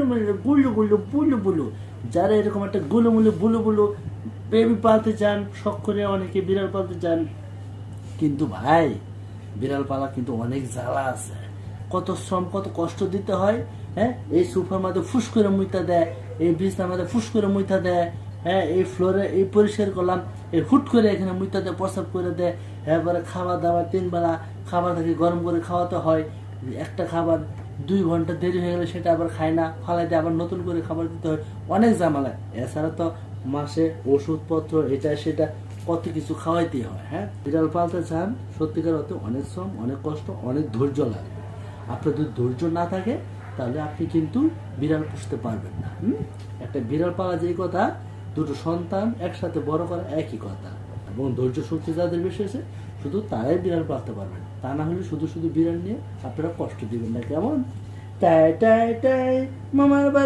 মিলে গুলু গুলু বুলু বুলু। যারা এরকম একটা গুলুমুলু বুলু বুলু বেবি পালতে চান, শখ করে অনেকে বিড়াল পালতে চান, কিন্তু ভাই বিড়াল পালা কিন্তু অনেক জ্বালা আছে, কত শ্রম কত কষ্ট দিতে হয়। হ্যাঁ, এই সোফার মধ্যে ফুস করে মুইতা দেয়, এই বিছনার মধ্যে ফুস করে মুইতা দেয়, হ্যাঁ এই ফ্লোরে এই পরিষ্কার করলাম, এই হুট করে এখানে মুইতা দেয়, প্রস্রাব করে দেয়। এরপরে খাবার দাবার 3 বেলা খাবার থেকে গরম করে খাওয়াতে হয়। একটা খাবার 2 ঘন্টা দেরি হয়ে গেলে সেটা আবার খায় না, ফালাই দিয়ে আবার নতুন করে খাবার দিতে হয়, অনেক ঝামেলা। এছাড়া তো মাসে ওষুধপত্র এটা সেটা কত কিছু খাওয়াইতেই হয়। হ্যাঁ, বিড়াল পালতে চান, সত্যিকার অর্থে অনেক শ্রম, অনেক কষ্ট, অনেক ধৈর্য লাগে। আপনার যদি ধৈর্য না থাকে তাহলে আপনি কিন্তু বিড়াল পুষতে পারবেন না। একটা বিড়াল পালা যেই কথা, দুটো সন্তান একসাথে বড় করা একই কথা। এবং ধৈর্য শক্তি যাদের বেশি আছে শুধু তারাই বিড়াল পালতে পারবেন, তা না হলে শুধু শুধু বিড়াল নিয়ে আপনারা কষ্ট দিবেন না। কেমন? টাই টাই টাই মামার বাড়ি।